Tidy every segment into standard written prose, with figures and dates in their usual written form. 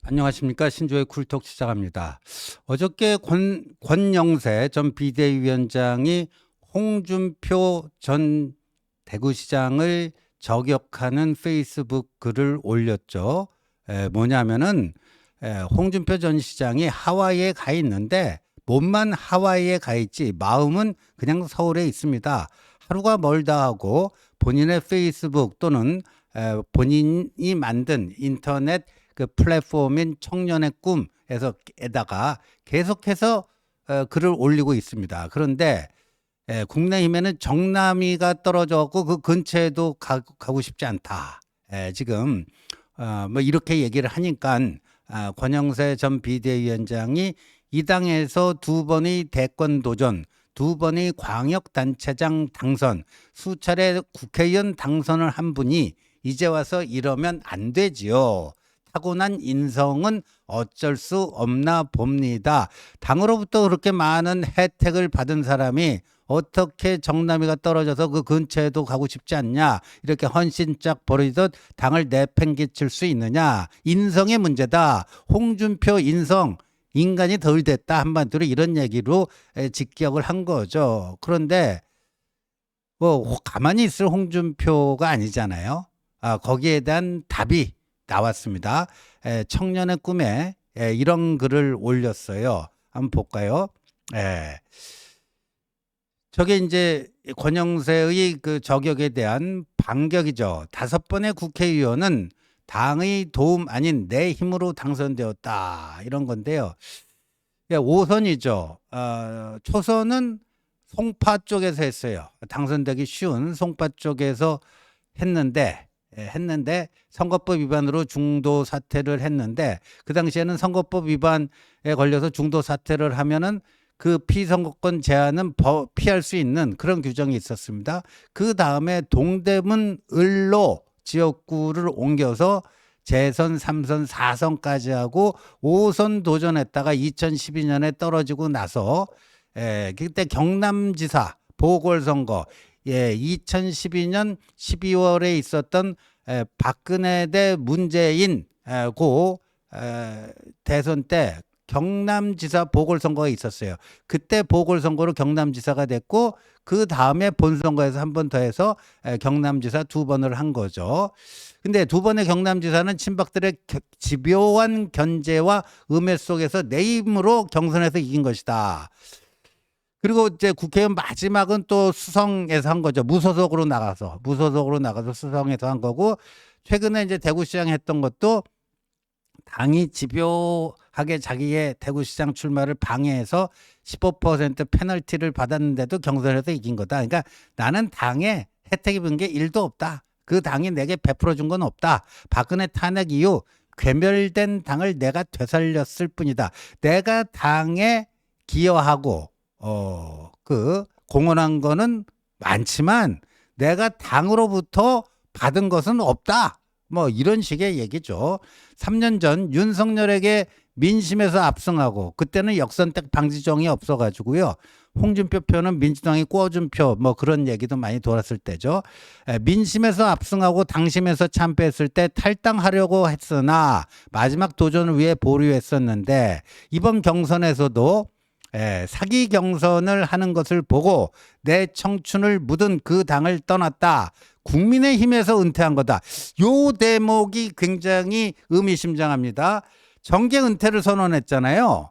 안녕하십니까. 신조의 쿨톡 시작합니다. 어저께 권영세 전 비대위원장이 홍준표 전 대구시장을 저격하는 페이스북 글을 올렸죠. 뭐냐면은 홍준표 전 시장이 하와이에 가 있는데 몸만 하와이에 가 있지 마음은 그냥 서울에 있습니다. 하루가 멀다 하고 본인의 페이스북 또는 본인이 만든 인터넷 그 플랫폼인 청년의 꿈에다가 계속해서 글을 올리고 있습니다. 그런데 국민의힘에는 정남이가 떨어져갖고 그 근처에도 가고 싶지 않다. 지금 뭐 이렇게 얘기를 하니까 권영세 전 비대위원장이 이 당에서 두 번의 대권 도전, 두 번의 광역단체장 당선, 수차례 국회의원 당선을 한 분이 이제 와서 이러면 안 되지요. 타고난 인성은 어쩔 수 없나 봅니다. 당으로부터 그렇게 많은 혜택을 받은 사람이 어떻게 정남이가 떨어져서 그 근처에도 가고 싶지 않냐, 이렇게 헌신짝 버리듯 당을 내팽개칠 수 있느냐. 인성의 문제다. 홍준표 인성, 인간이 덜 됐다, 한마디로 이런 얘기로 직격을 한 거죠. 그런데 뭐 가만히 있을 홍준표가 아니잖아요. 거기에 대한 답이 나왔습니다. 청년의 꿈에 이런 글을 올렸어요. 한번 볼까요? 저게 이제 권영세의 그 저격에 대한 반격이죠. 5번의 국회의원은 당의 도움 아닌 내 힘으로 당선되었다, 이런 건데요. 5선이죠. 초선은 송파 쪽에서 했어요. 당선되기 쉬운 송파 쪽에서 했는데 선거법 위반으로 중도 사퇴를 했는데, 그 당시에는 선거법 위반에 걸려서 중도 사퇴를 하면은 그 피선거권 제한은 피할 수 있는 그런 규정이 있었습니다. 그 다음에 동대문 을로 지역구를 옮겨서 재선 3선 4선까지 하고 5선 도전했다가 2012년에 떨어지고 나서 그때 경남지사 보궐선거 2012년 12월에 있었던 박근혜 대 문재인 고 대선 때 경남지사 보궐선거가 있었어요. 그때 보궐선거로 경남지사가 됐고, 그 다음에 본선거에서 한 번 더 해서 경남지사 2번을 한 거죠. 근데 2번의 경남지사는 친박들의 집요한 견제와 음해 속에서 내 힘으로 경선에서 이긴 것이다. 그리고 이제 국회의원 마지막은 또 수성에서 한 거죠. 무소속으로 나가서 수성에서 한 거고, 최근에 이제 대구시장 했던 것도 당이 집요하게 자기의 대구시장 출마를 방해해서 15% 페널티를 받았는데도 경선에서 이긴 거다. 그러니까 나는 당에 혜택 입은 게 1도 없다. 그 당이 내게 베풀어 준 건 없다. 박근혜 탄핵 이후 괴멸된 당을 내가 되살렸을 뿐이다. 내가 당에 기여하고 공헌한 거는 많지만 내가 당으로부터 받은 것은 없다. 뭐 이런 식의 얘기죠. 3년 전 윤석열에게 민심에서 압승하고, 그때는 역선택 방지정이 없어가지고요. 홍준표 표는 민주당이 꿔준 표, 뭐 그런 얘기도 많이 돌았을 때죠. 민심에서 압승하고 당심에서 참패했을 때 탈당하려고 했으나 마지막 도전을 위해 보류했었는데, 이번 경선에서도 사기 경선을 하는 것을 보고 내 청춘을 묻은 그 당을 떠났다. 국민의힘에서 은퇴한 거다. 요 대목이 굉장히 의미심장합니다. 정계 은퇴를 선언했잖아요.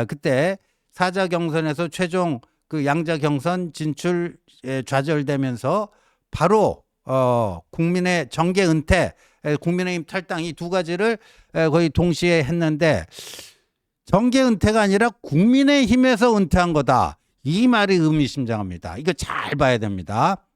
그때 사자 경선에서 최종 그 양자 경선 진출 좌절되면서 바로 국민의 정계 은퇴, 국민의힘 탈당, 이 두 가지를 거의 동시에 했는데, 정계 은퇴가 아니라 국민의힘에서 은퇴한 거다. 이 말이 의미심장합니다. 이거 잘 봐야 됩니다.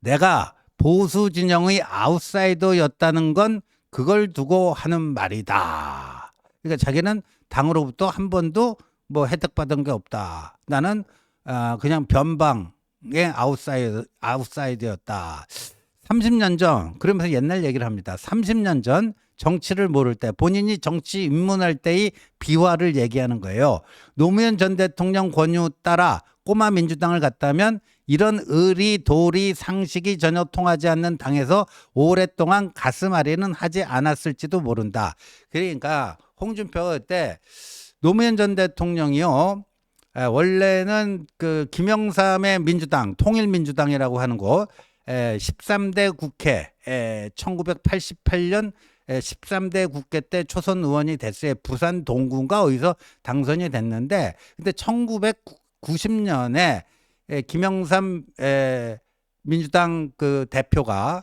내가 보수 진영의 아웃사이더였다는 건 그걸 두고 하는 말이다. 그러니까 자기는 당으로부터 한 번도 뭐 혜택 받은 게 없다. 나는 그냥 변방의 아웃사이더였다. 30년 전, 그러면서 옛날 얘기를 합니다. 30년 전 정치를 모를 때, 본인이 정치 입문할 때의 비화를 얘기하는 거예요. 노무현 전 대통령 권유 따라 꼬마 민주당을 갔다면 이런 의리, 도리, 상식이 전혀 통하지 않는 당에서 오랫동안 가슴 아리는 하지 않았을지도 모른다. 그러니까 홍준표가 그때 노무현 전 대통령이요. 원래는 그 김영삼의 민주당, 통일민주당이라고 하는 곳, 13대 국회, 1988년 13대 국회 때 초선 의원이 됐어요. 부산 동구인가 어디서 당선이 됐는데, 근데 1990년에 김영삼 민주당 그 대표가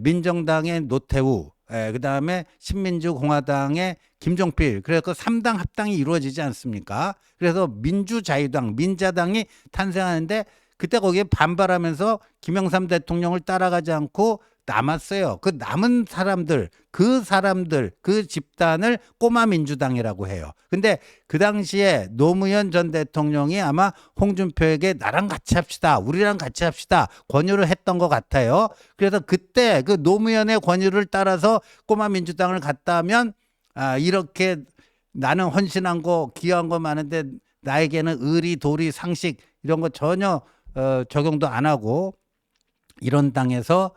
민정당의 노태우, 그다음에 신민주공화당의 김종필, 그래서 3당 합당이 이루어지지 않습니까? 그래서 민주자유당, 민자당이 탄생하는데 그때 거기에 반발하면서 김영삼 대통령을 따라가지 않고 남았어요. 그 남은 사람들, 그 집단을 꼬마 민주당이라고 해요. 근데 그 당시에 노무현 전 대통령이 아마 홍준표에게 나랑 같이 합시다, 우리랑 같이 합시다 권유를 했던 것 같아요. 그래서 그때 그 노무현의 권유를 따라서 꼬마 민주당을 갔다 하면 이렇게 나는 헌신한 거, 기여한 거 많은데 나에게는 의리, 도리, 상식 이런 거 전혀 적용도 안 하고 이런 당에서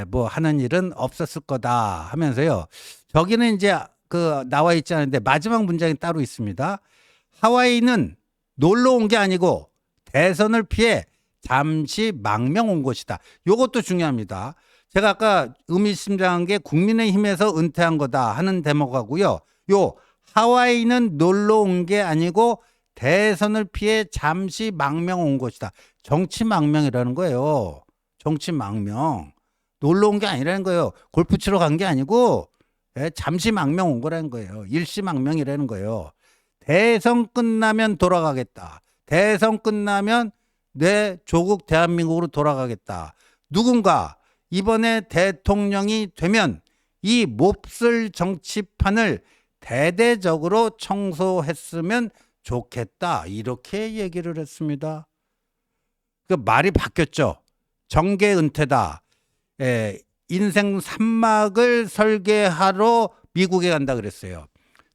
뭐 하는 일은 없었을 거다 하면서요. 저기는 이제 그 나와 있지 않은데 마지막 문장이 따로 있습니다. 하와이는 놀러 온 게 아니고 대선을 피해 잠시 망명 온 곳이다. 요것도 중요합니다. 제가 아까 의미심장한 게 국민의힘에서 은퇴한 거다 하는 대목하고요. 요 하와이는 놀러 온 게 아니고 대선을 피해 잠시 망명 온 곳이다. 정치 망명이라는 거예요. 정치 망명. 놀러 온 게 아니라는 거예요. 골프 치러 간 게 아니고 잠시 망명 온 거라는 거예요. 일시 망명이라는 거예요. 대선 끝나면 돌아가겠다. 대선 끝나면 내 조국 대한민국으로 돌아가겠다. 누군가 이번에 대통령이 되면 이 몹쓸 정치판을 대대적으로 청소했으면 좋겠다. 이렇게 얘기를 했습니다. 그 말이 바뀌었죠. 정계 은퇴다. 인생 3막을 설계하러 미국에 간다 그랬어요.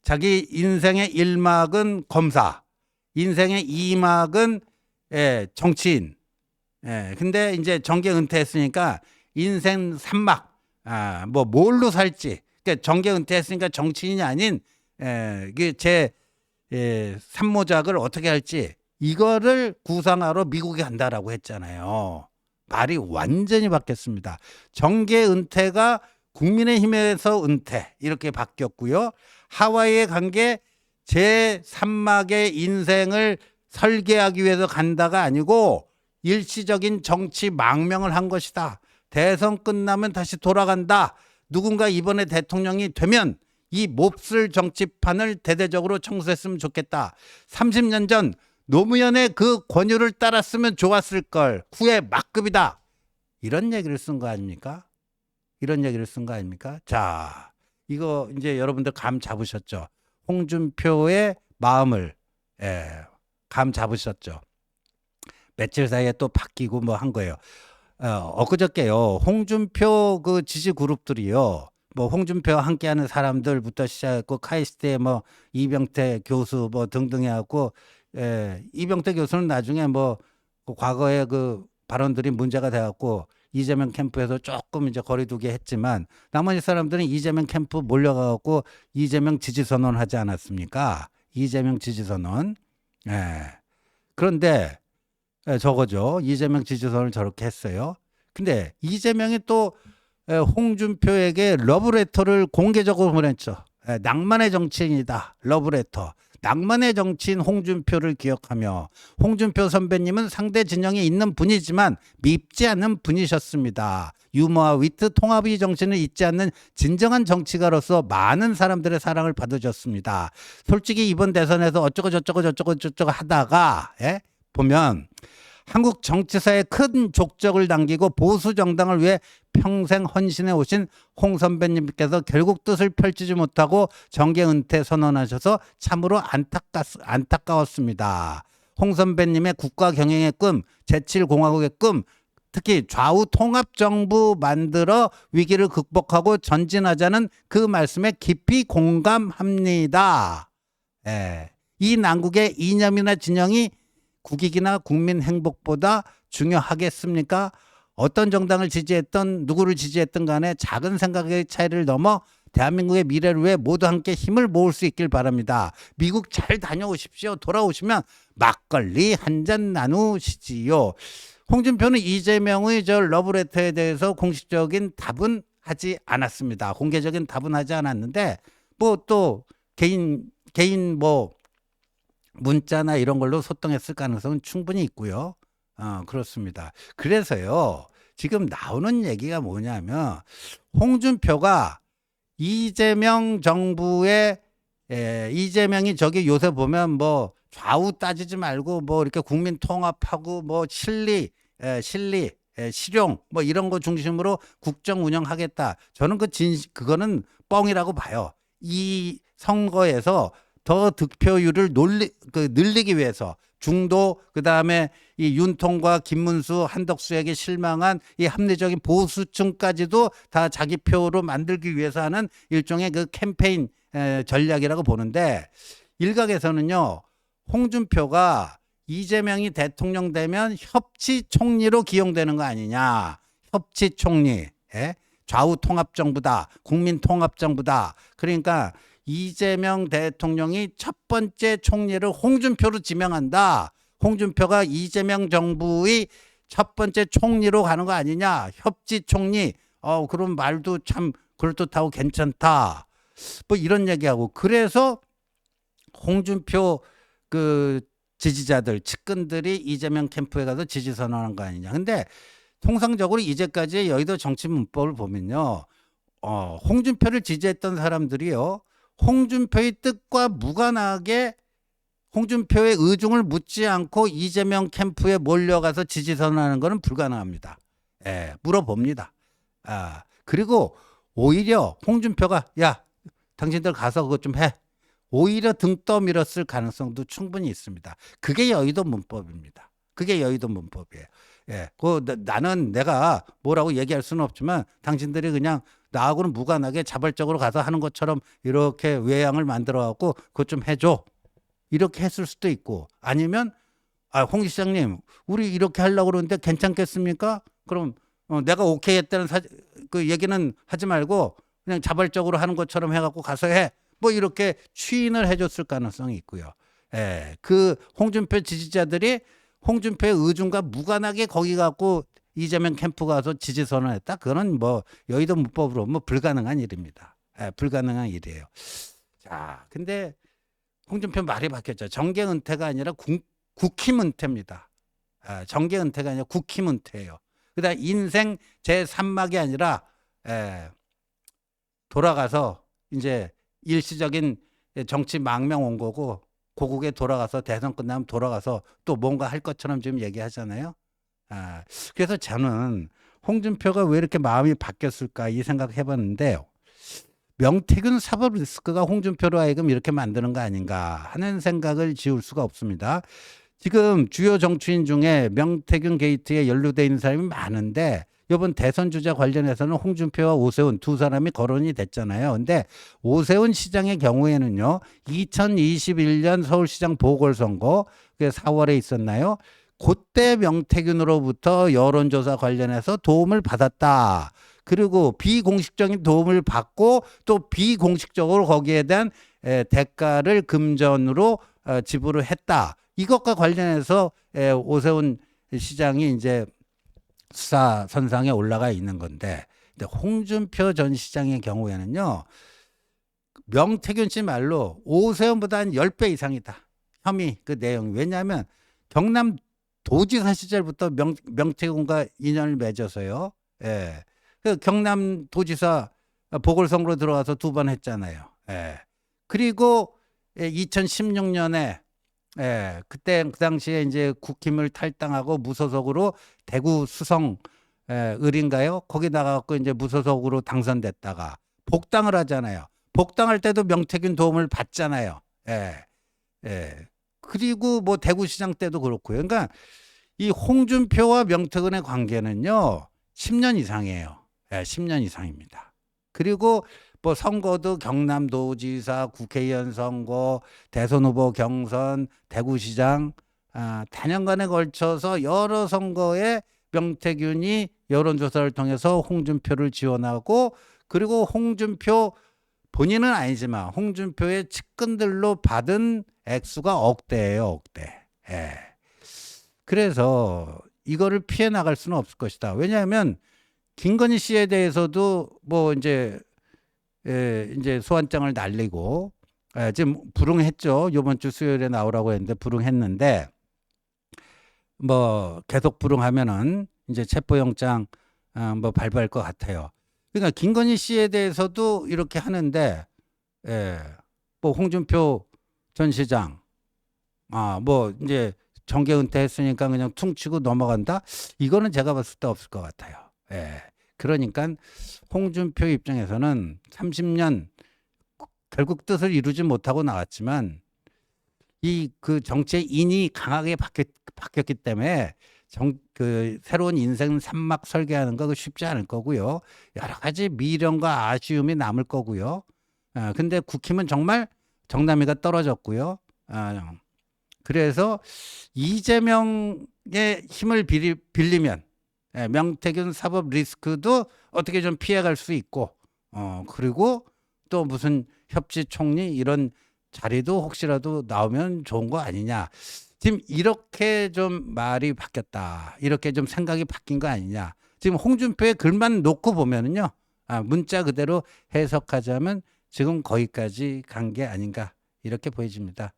자기 인생의 1막은 검사, 인생의 2막은 정치인. 근데 이제 정계 은퇴했으니까 인생 3막, 뭐 뭘로 살지. 그러니까 정계 은퇴했으니까 정치인이 아닌 제 산모작을 어떻게 할지 이거를 구상하러 미국에 간다라고 했잖아요. 말이 완전히 바뀌었습니다. 정계 은퇴가 국민의힘에서 은퇴 이렇게 바뀌었고요. 하와이에 간 게 제 3막의 인생을 설계하기 위해서 간다가 아니고 일시적인 정치 망명을 한 것이다. 대선 끝나면 다시 돌아간다. 누군가 이번에 대통령이 되면 이 몹쓸 정치판을 대대적으로 청소했으면 좋겠다. 30년 전 노무현의 그 권유를 따랐으면 좋았을 걸. 후에 막급이다. 이런 얘기를 쓴 거 아닙니까? 이런 얘기를 쓴 거 아닙니까? 자, 이거 이제 여러분들 감 잡으셨죠? 홍준표의 마음을 감 잡으셨죠? 며칠 사이에 또 바뀌고 뭐 한 거예요. 엊그저께요. 홍준표 그 지지 그룹들이요. 뭐 홍준표와 함께하는 사람들부터 시작했고 카이스트의 뭐 이병태 교수 뭐 등등 해갖고 이병태 교수는 나중에 뭐 그 과거에 그 발언들이 문제가 돼갖고 이재명 캠프에서 조금 이제 거리두기 했지만 나머지 사람들은 이재명 캠프 몰려가갖고 이재명 지지선언 하지 않았습니까? 이재명 지지선언. 그런데 저거죠. 이재명 지지선을 저렇게 했어요. 근데 이재명이 또 홍준표에게 러브레터를 공개적으로 보냈죠. 낭만의 정치인이다. 러브레터. 낭만의 정치인 홍준표를 기억하며 홍준표 선배님은 상대 진영에 있는 분이지만 밉지 않은 분이셨습니다. 유머와 위트, 통합의 정신을 잊지 않는 진정한 정치가로서 많은 사람들의 사랑을 받으셨습니다. 솔직히 이번 대선에서 어쩌고 저쩌고 하다가 보면 한국 정치사에 큰 족적을 남기고 보수 정당을 위해 평생 헌신해 오신 홍 선배님께서 결국 뜻을 펼치지 못하고 정계 은퇴 선언하셔서 참으로 안타까웠습니다. 홍 선배님의 국가 경영의 꿈, 제7공화국의 꿈, 특히 좌우 통합정부 만들어 위기를 극복하고 전진하자는 그 말씀에 깊이 공감합니다. 이 난국의 이념이나 진영이 국익이나 국민 행복보다 중요하겠습니까? 어떤 정당을 지지했던 누구를 지지했던 간에 작은 생각의 차이를 넘어 대한민국의 미래를 위해 모두 함께 힘을 모을 수 있길 바랍니다. 미국 잘 다녀오십시오. 돌아오시면 막걸리 한 잔 나누시지요. 홍준표는 이재명의 저 러브레터에 대해서 공식적인 답은 하지 않았습니다. 공개적인 답은 하지 않았는데 뭐 또 개인 뭐 문자나 이런 걸로 소통했을 가능성은 충분히 있고요. 그렇습니다. 그래서요, 지금 나오는 얘기가 뭐냐면, 홍준표가 이재명 정부의, 이재명이 저기 요새 보면 뭐 좌우 따지지 말고 뭐 이렇게 국민 통합하고 뭐 실리, 실용 뭐 이런 거 중심으로 국정 운영하겠다. 저는 그거는 뻥이라고 봐요. 이 선거에서 더 득표율을 늘리기 위해서 중도 그다음에 이 윤통과 김문수 한덕수에게 실망한 이 합리적인 보수층까지도 다 자기 표로 만들기 위해서 하는 일종의 그 캠페인 전략이라고 보는데, 일각에서는요, 홍준표가 이재명이 대통령 되면 협치총리로 기용되는 거 아니냐. 협치총리. 좌우 통합정부다. 국민 통합정부다. 그러니까 이재명 대통령이 첫 번째 총리를 홍준표로 지명한다. 홍준표가 이재명 정부의 첫 번째 총리로 가는 거 아니냐. 협치총리. 그런 말도 참 그럴듯하고 괜찮다. 뭐 이런 얘기하고, 그래서 홍준표 그 지지자들, 측근들이 이재명 캠프에 가서 지지 선언한 거 아니냐. 근데 통상적으로 이제까지의 여의도 정치 문법을 보면요, 홍준표를 지지했던 사람들이요, 홍준표의 뜻과 무관하게 홍준표의 의중을 묻지 않고 이재명 캠프에 몰려가서 지지 선언하는 것은 불가능합니다. 물어봅니다. 그리고 오히려 홍준표가 야, 당신들 가서 그것 좀 해. 오히려 등 떠밀었을 가능성도 충분히 있습니다. 그게 여의도 문법입니다. 그게 여의도 문법이에요. 나는 내가 뭐라고 얘기할 수는 없지만 당신들이 그냥 나하고는 무관하게 자발적으로 가서 하는 것처럼 이렇게 외양을 만들어 갖고 그것 좀 해줘. 이렇게 했을 수도 있고, 아니면 홍 시장님 우리 이렇게 하려고 그러는데 괜찮겠습니까? 그럼 내가 오케이 했다는 그 얘기는 하지 말고 그냥 자발적으로 하는 것처럼 해갖고 가서 해. 뭐 이렇게 추인을 해줬을 가능성이 있고요. 그 홍준표 지지자들이 홍준표의 의중과 무관하게 거기 갖고 이재명 캠프 가서 지지 선언했다. 그거는 뭐 여의도 문법으로 뭐 불가능한 일입니다. 불가능한 일이에요. 자, 근데 홍준표 말이 바뀌었죠. 정계 은퇴가 아니라 국힘 은퇴입니다. 정계 은퇴가 아니라 국힘 은퇴예요. 그다음 인생 제3막이 아니라 돌아가서 이제 일시적인 정치 망명 온 거고, 고국에 돌아가서 대선 끝나면 돌아가서 또 뭔가 할 것처럼 지금 얘기하잖아요. 그래서 저는 홍준표가 왜 이렇게 마음이 바뀌었을까 이 생각 해봤는데요. 명태균 사법 리스크가 홍준표로 하여금 이렇게 만드는 거 아닌가 하는 생각을 지울 수가 없습니다. 지금 주요 정치인 중에 명태균 게이트에 연루되어 있는 사람이 많은데, 이번 대선 주자 관련해서는 홍준표와 오세훈 두 사람이 거론이 됐잖아요. 근데 오세훈 시장의 경우에는요, 2021년 서울시장 보궐선거, 그게 4월에 있었나요? 그때 명태균으로부터 여론조사 관련해서 도움을 받았다. 그리고 비공식적인 도움을 받고 또 비공식적으로 거기에 대한 대가를 금전으로 지불을 했다. 이것과 관련해서 오세훈 시장이 이제 수사 선상에 올라가 있는 건데, 근데 홍준표 전 시장의 경우에는요, 명태균 씨 말로 오세훈보다 한 10배 이상이다. 혐의 그 내용. 왜냐하면 경남 도지사 시절부터 명태균과 인연을 맺어서요. 그 경남 도지사 보궐선거로 들어가서 2번 했잖아요. 그리고 2016년에 그때 그 당시에 이제 국힘을 탈당하고 무소속으로 대구 수성 을인가요? 거기 나가고 이제 무소속으로 당선됐다가 복당을 하잖아요. 복당할 때도 명태균 도움을 받잖아요. 그리고 뭐 대구시장 때도 그렇고요. 그러니까 이 홍준표와 명태균의 관계는요, 10년 이상이에요. 10년 이상입니다. 그리고 뭐 선거도 경남도지사, 국회의원 선거, 대선 후보 경선, 대구시장, 다년간에 걸쳐서 여러 선거에 명태균이 여론조사를 통해서 홍준표를 지원하고, 그리고 홍준표 본인은 아니지만 홍준표의 측근들로 받은 액수가 억대예요, 억대. 예. 그래서 이거를 피해 나갈 수는 없을 것이다. 왜냐하면 김건희 씨에 대해서도 뭐 이제 이제 소환장을 날리고 지금 불응했죠. 이번 주 수요일에 나오라고 했는데 불응했는데, 뭐 계속 불응하면은 이제 체포영장 뭐 발부할 것 같아요. 그러니까 김건희 씨에 대해서도 이렇게 하는데, 뭐 홍준표 전 시장 뭐 이제 정계 은퇴했으니까 그냥 퉁치고 넘어간다. 이거는 제가 봤을 때 없을 것 같아요. 그러니까 홍준표 입장에서는 30년 결국 뜻을 이루지 못하고 나왔지만 이 그 정치의 인이 강하게 바뀌었기 때문에 그 새로운 인생 산막 설계하는 거 쉽지 않을 거고요. 여러 가지 미련과 아쉬움이 남을 거고요. 근데 국힘은 정말 정남이가 떨어졌고요. 그래서 이재명의 힘을 빌리면 명태균 사법 리스크도 어떻게 좀 피해갈 수 있고, 그리고 또 무슨 협치 총리 이런 자리도 혹시라도 나오면 좋은 거 아니냐. 지금 이렇게 좀 말이 바뀌었다. 이렇게 좀 생각이 바뀐 거 아니냐. 지금 홍준표의 글만 놓고 보면은요, 문자 그대로 해석하자면 지금 거기까지 간 게 아닌가 이렇게 보여집니다.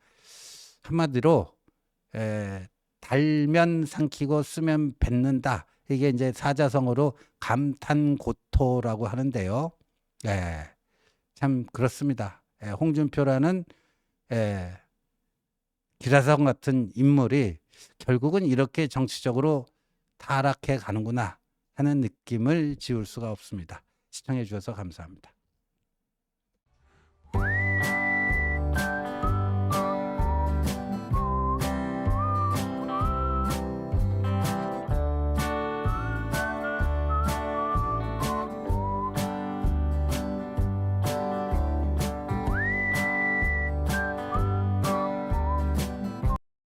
한마디로 달면 삼키고 쓰면 뱉는다. 이게 이제 사자성어로 감탄고토라고 하는데요. 참 그렇습니다. 홍준표라는 기라성 같은 인물이 결국은 이렇게 정치적으로 타락해 가는구나 하는 느낌을 지울 수가 없습니다. 시청해 주셔서 감사합니다.